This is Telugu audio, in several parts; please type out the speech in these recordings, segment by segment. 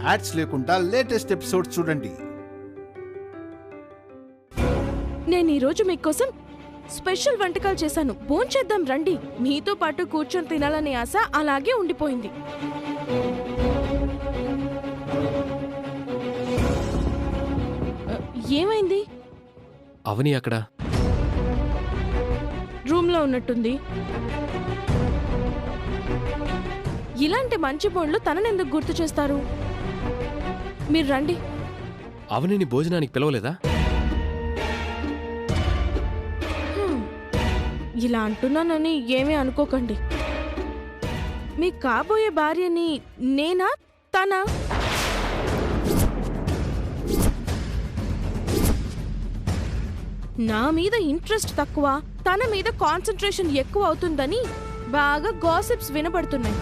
యాడ్స్ లేకుండా లేటెస్ట్ ఎపిసోడ్స్ చూడండి. నేను ఈరోజు మీకోసం స్పెషల్ వంటకాలు చేశాను. భోంచేద్దాం రండి. మీతో పాటు కూర్చొని తినాలనే ఆశ అలాగే ఉండిపోయింది. ఏమైంది? అవని అక్కడ రూమ్ లో ఉన్నట్టుంది. ఇలాంటి మంచి పనులు తననెందుకు గుర్తు చేస్తారు? మీరు రండి. అవనిని భోజనానికి పిలవలేదా? ఇలా అంటున్నానని ఏమీ అనుకోకండి. మీ కాబోయే భార్యని నేనా తనా? నా మీద ఇంట్రెస్ట్ తక్కువ, తన మీద కాన్సంట్రేషన్ ఎక్కువ అవుతుందని బాగా గాసిప్స్ వినబడుతున్నాయి.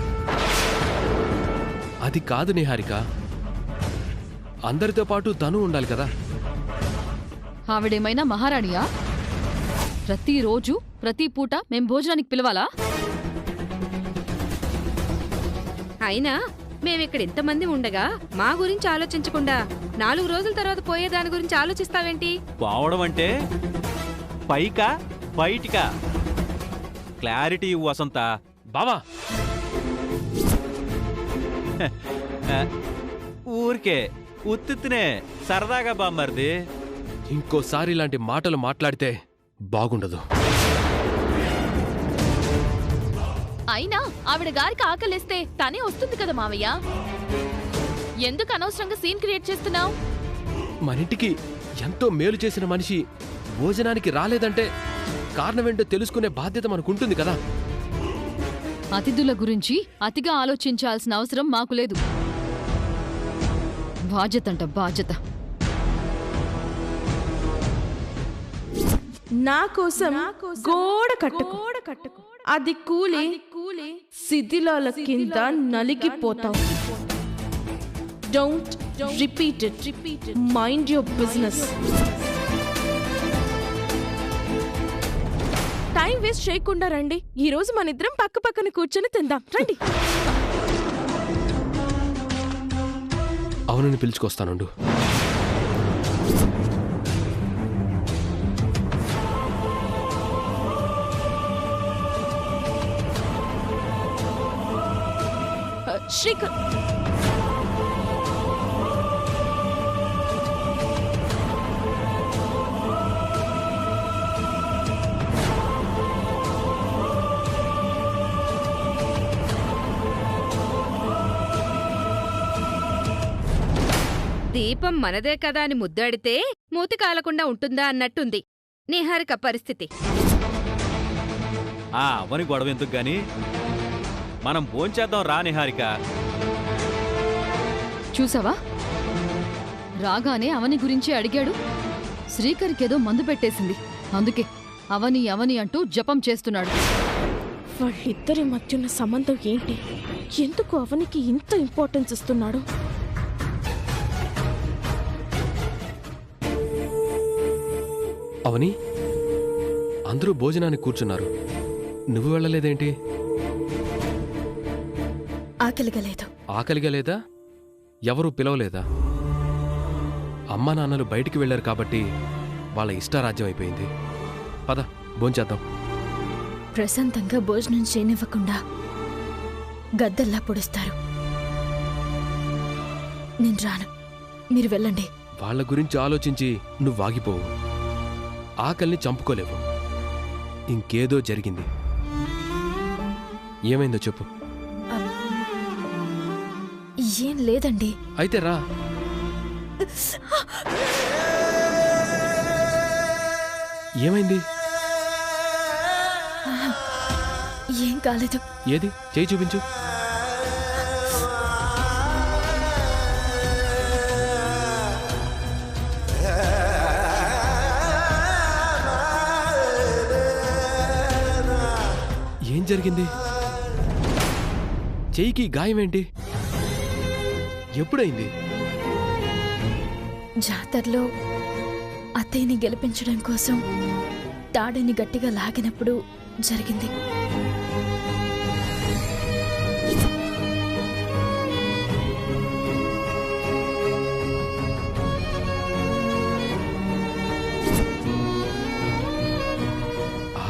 అది కాదు నిహారిక, అందరితో పాటు తను ఉండాలి కదా. ఆవిడేమైనా మహారాణియా? ప్రతిరోజు ప్రతి పూట మేం భోజనానికి పిలవాలా? అయినా మేమిక్కడ ఇంతమంది ఉండగా మా గురించి ఆలోచించకుండా 4 రోజుల తర్వాత పోయేదాని గురించి ఆలోచిస్తావేంటి? పోవడం అంటే పైకా బయటికా? క్లారిటీ ఇవ్వు వసంత. బావా, ఊరికే ఉత్తినే సరదాగా బామ్మర్ది. ఇంకోసారి ఇలాంటి మాటలు మాట్లాడితే బాగుండదు. అయినా ఆవిడ గారికి ఆకలిస్తే తనే వస్తుంది కదా మావయ్య. ఎందుకు అనవసరంగా సీన్ క్రియేట్ చేస్తున్నావు? మనింటికి ఎంతో మేలు చేసిన మనిషి భోజనానికి రాలేదంటే కారణమేంటో తెలుసుకునే బాధ్యత మనకుంటుంది కదా. అతిథుల గురించి అతిగా ఆలోచించాల్సిన అవసరం మాకు లేదు. బాధ్యతంట బాధ్యత. నా కోసం గోడ కట్టుకో. అది కూలి శిథిలాల కింద నలిగిపోతావు. Don't repeat it. Mind your business. Time waste చేయకుండా రండి. ఈ రోజు మనిద్దరం పక్క పక్కన కూర్చొని తిందాం. రండి. అవునని పిలుచుకొస్తానుండు. శ్రీకర్, దీపం మనదే కదా అని ముద్దాడితే మూతి కాలకుండా ఉంటుందా అన్నట్టుంది నిహారిక పరిస్థితి. అవని గొడవ ఎందుకు గాని మనం భోంచేద్దాం రా నిహారిక. చూసావా, రాగానే అవని గురించి అడిగాడు. శ్రీకర్కేదో మందు పెట్టేసింది. అందుకే అవని అవని అంటూ జపం చేస్తున్నాడు. వాళ్ళిద్దరి మధ్యున్న సంబంధం ఏంటి? ఎందుకు అవనికి ఇంత ఇంపార్టెన్స్ ఇస్తున్నాడు? అవని, అందరూ భోజనానికి కూర్చున్నారు, నువ్వు వెళ్ళలేదేంటి? ఆకలిగా లేదా? ఎవరూ పిలవలేదా? అమ్మా నాన్నలు బయటికి వెళ్లారు కాబట్టి వాళ్ళ ఇష్టారాజ్యం అయిపోయింది. పద భోంచేద్దాం. ప్రశాంతంగా భోజనం చేయనివ్వకుండా గద్దల్లా పొడుస్తారు. నేను రాను, మీరు వెళ్ళండి. వాళ్ళ గురించి ఆలోచించి నువ్వు ఆగిపోవు. ఆకలిని చంపుకోలేవు. ఇంకేదో జరిగింది. ఏమైందో చెప్పు. ఏం లేదండి. అయితే రా. ఏమైంది? ఏం కాలేదు. ఏది చేయి చూపించు. ఏం జరిగింది? చెయ్యికి గాయమేంటి? ఎప్పుడైంది? జాతరలో అత్తయ్యని గెలిపించడం కోసం తాడిని గట్టిగా లాగినప్పుడు జరిగింది.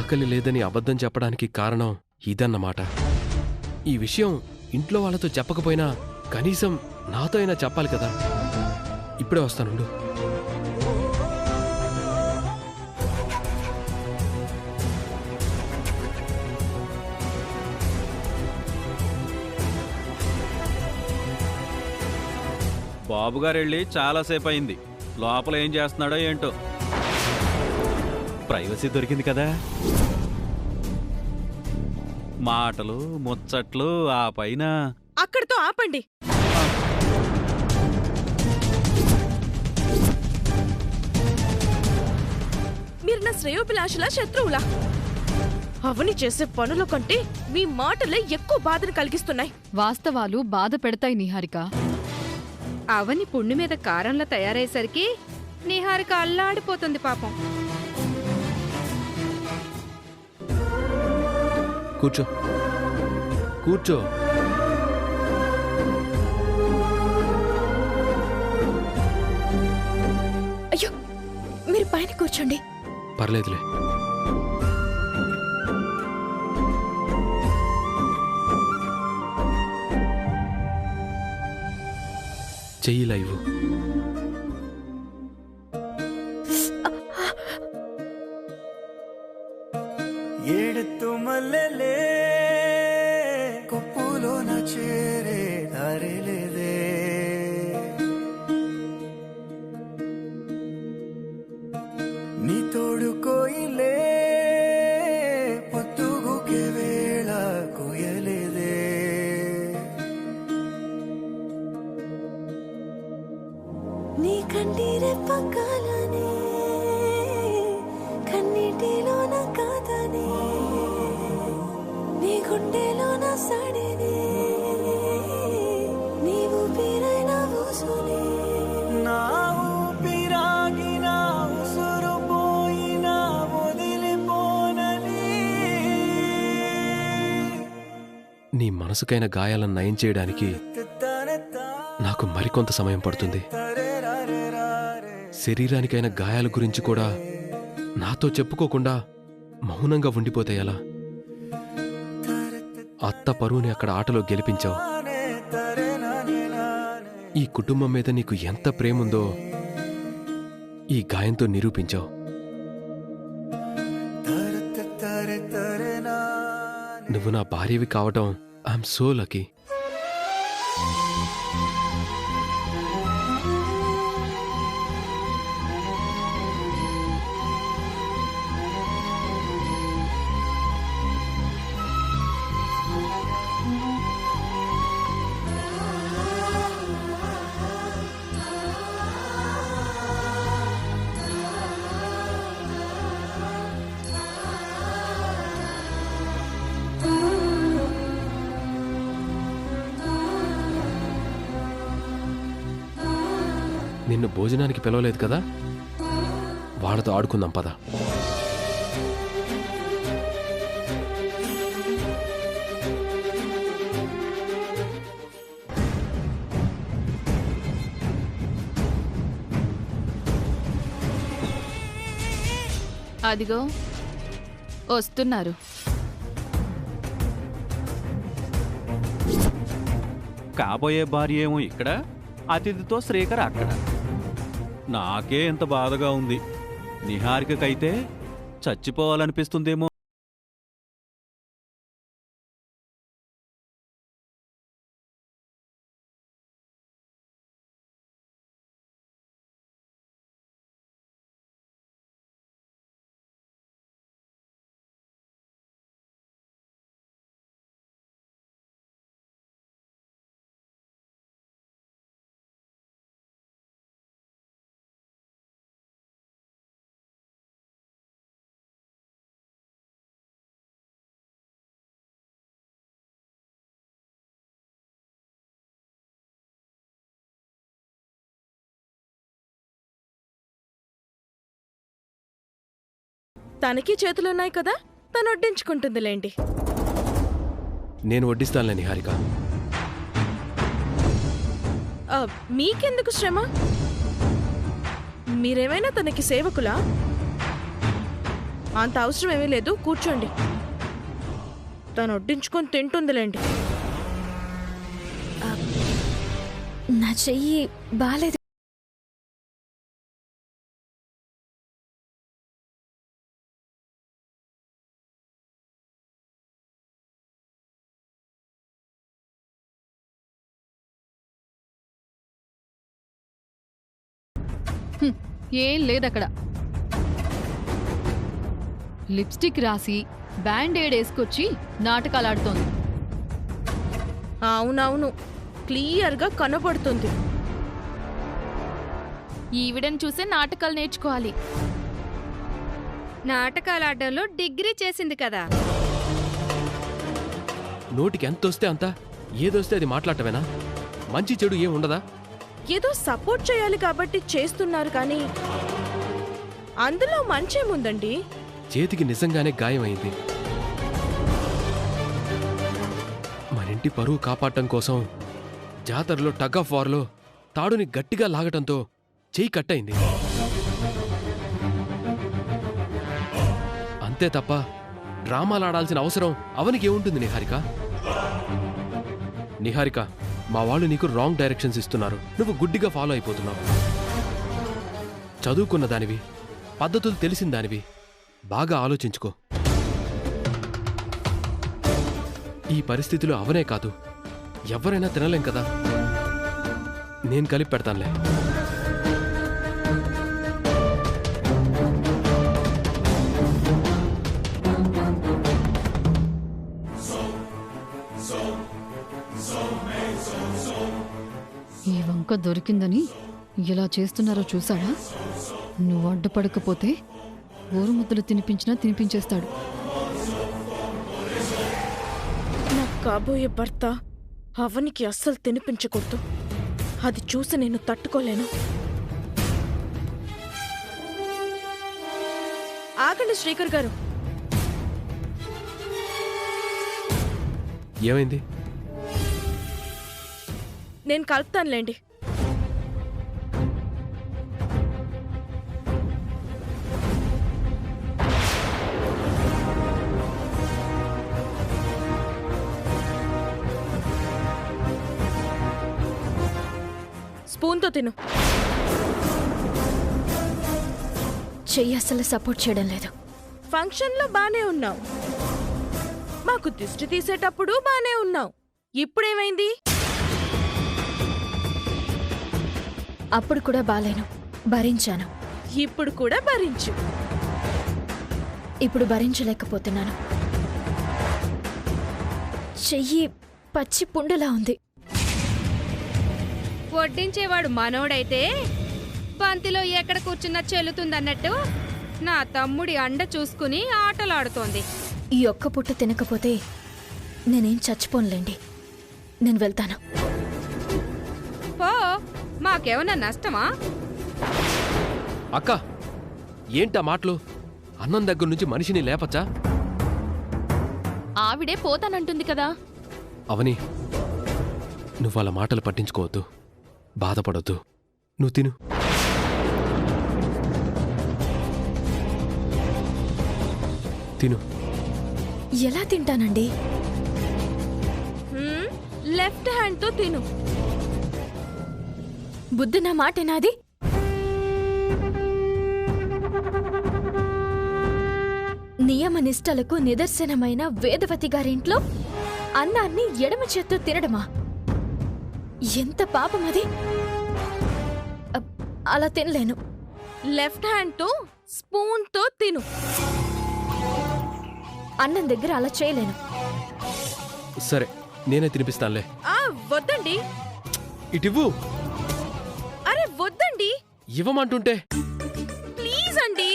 ఆకలి లేదని అబద్ధం చెప్పడానికి కారణం ఇదన్నమాట. ఈ విషయం ఇంట్లో వాళ్ళతో చెప్పకపోయినా కనీసం నాతో అయినా చెప్పాలి కదా. ఇప్పుడే వస్తానుండు. బాబుగారు వెళ్ళి చాలాసేపు అయింది. లోపల ఏం చేస్తున్నాడో ఏంటో. ప్రైవసీ దొరికింది కదా. మాటలు ముచ్చట్లు ఆ పైన. అక్కడితో ఆపండి. మీరు నా శ్రేయోభిలాషులా శత్రువులా? అవని చేసే పనుల కంటే మీ మాటలే ఎక్కువ బాధను కలిగిస్తున్నాయి. వాస్తవాలు బాధ పెడతాయి నిహారిక. అవని పుండు మీద కారంలా తయారయ్యేసరికి నిహారిక అల్లాడిపోతుంది పాపం. కూర్చో కూర్చో. అయ్యో, మీరు పైన కూర్చోండి. పర్లేదులే. చెయ్యిలా ఇవ్వు. ఏడుతూ మల్లెలే కొప్పులోన చేరే దారిలేదే, నీ తోడు కోయిలే పొత్తుగుకే వేళ కోయలేదే, నీ కంటిరే పక్కలనే కన్నీటిలోన కాదని, నీ గుండెలోన సడిని నీవు పీరైన ఊసుని, నా ఊపిరాగిన ఉసురు పోయిన వదిలిపోనని. నీ మనసుకైన గాయాలను నయం చేయడానికి నాకు మరికొంత సమయం పడుతుంది. శరీరానికైన గాయాల గురించి కూడా నాతో చెప్పుకోకుండా మౌనంగా ఉండిపోతే ఎలా? అత్త పరువుని అక్కడ ఆటలో గెలిపించావు. ఈ కుటుంబం మీద నీకు ఎంత ప్రేముందో ఈ గాయంతో నిరూపించావు. నువ్వు నా భార్యవి కావటం ఐఎమ్ సో లక్కీ. నిన్ను భోజనానికి పిలవలేదు కదా, వాళ్ళతో ఆడుకుందాం పద. అదిగో వస్తున్నారు. కాబోయే భార్య ఏమో ఇక్కడ, అతిథితో శ్రీకర్ అక్కడ. నాకే ఎంత బాధగా ఉంది. నిహారికకైతే చచ్చిపోవాలనిపిస్తుందేమో. తనకి చేతులున్నాయి కదా, తను వడ్డించుకుంటుందిలేండి. నేను వడ్డిస్తానులే నిహారిక. మీకెందుకు శ్రమ? మీరేమైనా తనకి సేవకులా? అంత అవసరం ఏమీ లేదు, కూర్చోండి. తను వడ్డించుకొని తింటుందిలేండి. నా చెయ్యి బాలేదు. ఏం లేదక్కడ. లిప్స్టిక్ రాసి బ్యాండేడ్ వేసుకొచ్చి నాటకాలాడుతోంది. అవునవును, క్లియర్గా కనబడుతుంది. ఈవిడని చూసే నాటకాలు నేర్చుకోవాలి. నాటకాలాడడంలో డిగ్రీ చేసింది కదా. నోటికి ఎంతొస్తే అంత, ఏదొస్తే అది మాట్లాడటమేనా? మంచి చెడు ఏం ఉండదా? ఏదో సపోర్ట్ చేయాలి కాబట్టి చేస్తున్నారు, కానీ అందులో మంచేముందండి? చేతికి నిజంగానే గాయమైంది. మనింటి పరువు కాపాడటం కోసం జాతరలో టగ్ ఆఫ్ వార్లో తాడుని గట్టిగా లాగటంతో చెయ్యి కట్టయింది. అంతే తప్ప డ్రామాలాడాల్సిన అవసరం అవనికి ఏముంటుంది నిహారిక? నిహారిక, మా వాళ్ళు నీకు రాంగ్ డైరెక్షన్స్ ఇస్తున్నారు. నువ్వు గుడ్డిగా ఫాలో అయిపోతున్నావు. చదువుకున్న దానివి, పద్ధతులు తెలిసిన దానివి, బాగా ఆలోచించుకో. ఈ పరిస్థితిలో అవనే కాదు, ఎవరైనా తినలేం కదా. నేను కలిపి పెడతానులే. ఈ వంక దొరికిందని ఎలా చేస్తున్నారో చూసావా? నువ్వు అడ్డుపడకపోతే ఊరు ముద్దలు తినిపించినా తినిపించేస్తాడు. నాకు కాబోయే భర్త అవనికి అస్సలు తినిపించకూడదు. అది చూసి నేను తట్టుకోలేను. ఆగండి శ్రీకర్ గారు. ఏమైంది? నేను కలుపుతానులేండి. స్పూన్తో తిను. చెయ్యి అసలు సపోర్ట్ చేయడం లేదు. ఫంక్షన్లో బానే ఉన్నావు, మాకు దిష్టి తీసేటప్పుడు బానే ఉన్నావు. ఇప్పుడేమైంది? అప్పుడు కూడా బాలేను, భరించాను. ఇప్పుడు కూడా భరించు. ఇప్పుడు భరించలేకపోతున్నాను. చెయ్యి పచ్చి పుండులా ఉంది. వడ్డించేవాడు మనోడైతే పంతిలో ఎక్కడ కూర్చున్నా చెల్లుతుందన్నట్టు నా తమ్ముడి అండ చూసుకుని ఆటలాడుతోంది. ఈ ఒక్క పుట్ట తినకపోతే నేనేం చచ్చిపోనులేండి. నేను వెళ్తాను. పో, మాకేమన్నా నష్టమా? అక్క, ఏంటా మాటలు? అన్నం దగ్గర నుంచి మనిషిని లేపచ్చా? ఆవిడే పోతానంటుంది కదా. అవని, నువ్వు వాళ్ళ మాటలు పట్టించుకోవద్దు, బాధపడొద్దు. నువ్వు తిను. తిను. ఎలా తింటానండి? లెఫ్ట్ హ్యాండ్తో తిను. బుద్ధి నా మాటేనాది? నియమనిష్టలకు నిదర్శనమైన వేదవతి గారింట్లో అన్నాన్ని ఎడమ చేత్తో తినడమా? ఎంత పాపం అది! అలా తినలేను. లెఫ్ట్ హ్యాండ్తో స్పూన్తో తిను. అన్నం దగ్గర అలా చేయలేను. సరే, నేనే తినిపిస్తానులే. వద్దండి. ఇటివ్వు. అరే వద్దండి. ఇవ్వమంటుంటే. ప్లీజ్ అండి.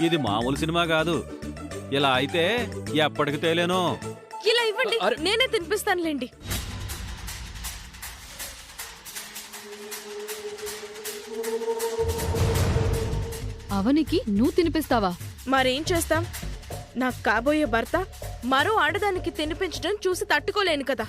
ఇది మామూలు సినిమా కాదు. ఇలా అయితే ఎప్పటికి తేలేను. ఇలా ఇవ్వండి, నేనే తినిపిస్తానులేండి. అవనికి నువ్వు తినిపిస్తావా? మరేం చేస్తాం? నాకు కాబోయే భర్త మరో ఆడదానికి తినిపించడం చూసి తట్టుకోలేను కదా.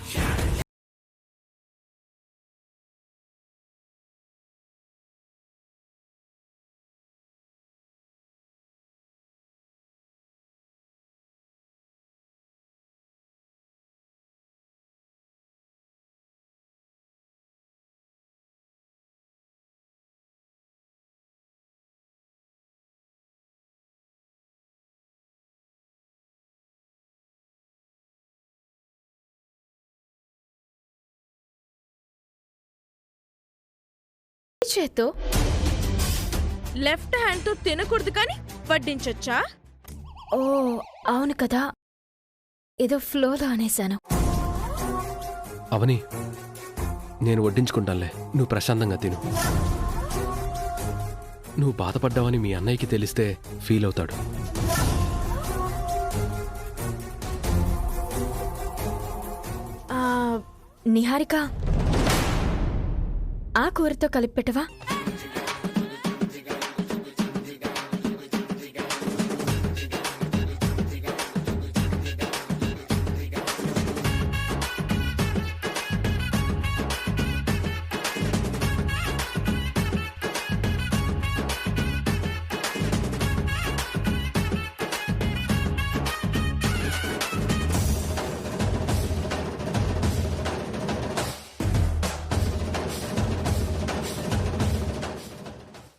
చేత్తో లెఫ్ట్ హ్యాండ్ తో తినకూడదు కానీ వడ్డించొచ్చా? ఓ అవును కదా, ఏదో ఫ్లోలో అనేశాను. అవని, నేను వడ్డించుకుంటానులే, నువ్వు ప్రశాంతంగా తిను. నువ్వు బాధపడ్డావని మీ అన్నయ్యకి తెలిస్తే ఫీల్ అవుతాడు. నిహారిక, ఆ కూరతో కలిపి పెట్టవా?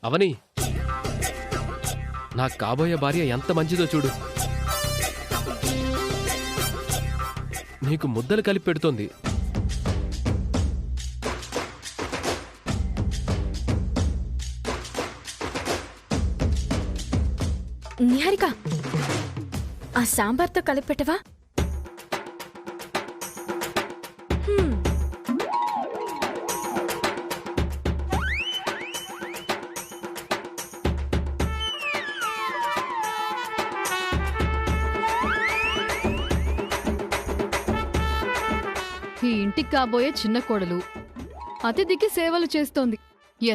అవని, నా కాబోయే భార్య ఎంత మంచిదో చూడు. నీకు ముద్దలు కలిపి పెడుతోంది. నిహారిక, ఆ సాంబార్తో కలిపి పెట్టవా? ఈ ఇంటికి కాబోయే చిన్న కోడలు అతిథికి సేవలు చేస్తోంది.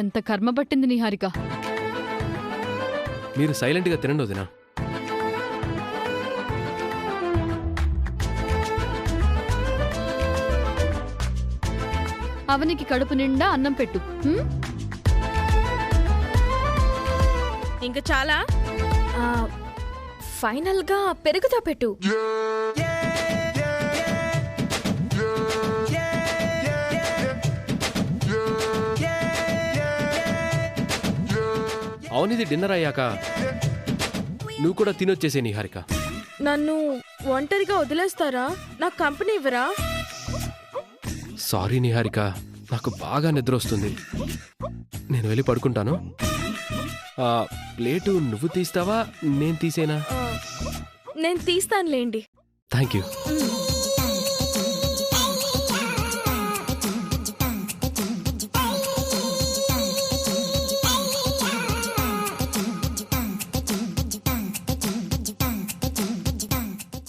ఎంత కర్మ పట్టింది నిహారిక. మీరు సైలెంట్గా తినండి వదినా. అవనికి కడుపు నిండా అన్నం పెట్టు. ఇంక చాలా? ఫైనల్ గా పెరుగుతో పెట్టు. అవునిది డిన్నర్ అయ్యాక నువ్వు కూడా తినొచ్చేసే నిహారిక. నన్ను ఒంటరిగా వదిలేస్తారా? నాకు కంపెనీ ఇవ్వరా? సారీ నిహారిక, నాకు బాగా నిద్ర వస్తుంది. నేను వెళ్ళి పడుకుంటాను. ప్లేటు నువ్వు తీస్తావా, నేను తీసేనా? నేను తీస్తానులేండి. Thank you.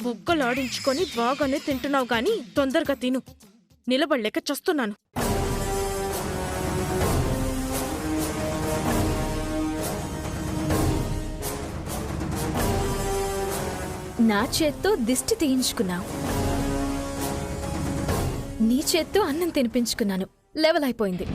బుగ్గలాడించుకొని బాగానే తింటున్నావు గాని తొందరగా తిను. నిలబడలేక చస్తున్నాను. నా చేత్తో దిష్టి తీయించుకున్నావు, నీ చేత్తో అన్నం తినిపించుకున్నాను. లెవెల్ అయిపోయింది.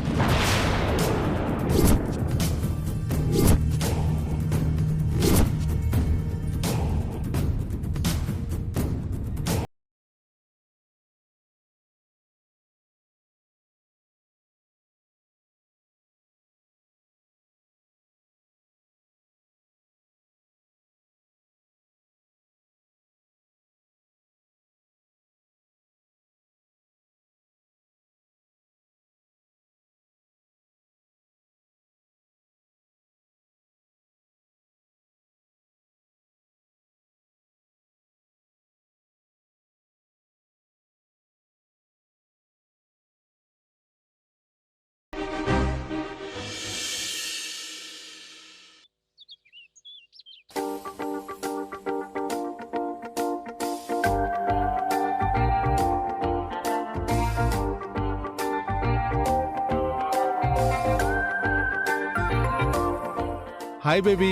హాయ్ బేబీ,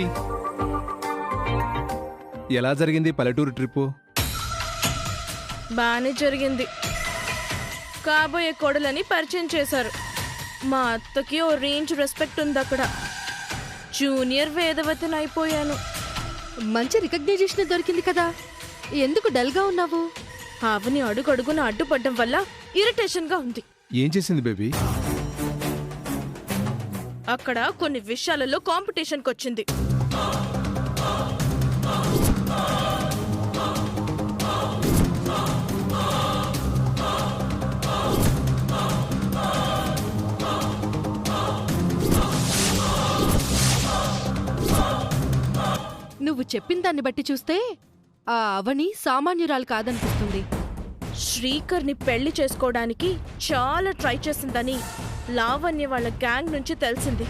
ఎలా జరిగింది పల్లెటూరు ట్రిప్పు? బానే జరిగింది. కాబోయే కోడలని పరిచయం చేశారు. మా అత్తకి ఓ రేంజ్ రెస్పెక్ట్ ఉంది అక్కడ. జూనియర్ వేదవతిని అయిపోయాను. మంచి రికగ్నైజేషన్ దొరికింది కదా, ఎందుకు డల్గా ఉన్నావు? అవని అడుగడుగున అడ్డుపడ్డం వల్ల ఇరిటేషన్ గా ఉంది. ఏం చేసింది బేబీ? అక్కడ కొన్ని విషయాలలో కాంపిటీషన్కి వచ్చింది. చెప్పిన దాన్ని బట్టి చూస్తే ఆ అవని సామాన్యురాలు కాదనిపిస్తుంది. శ్రీకర్ని పెళ్లి చేసుకోవడానికి చాలా ట్రై చేసిందని లావణ్య వాళ్ళ గ్యాంగ్ నుంచి తెలిసింది.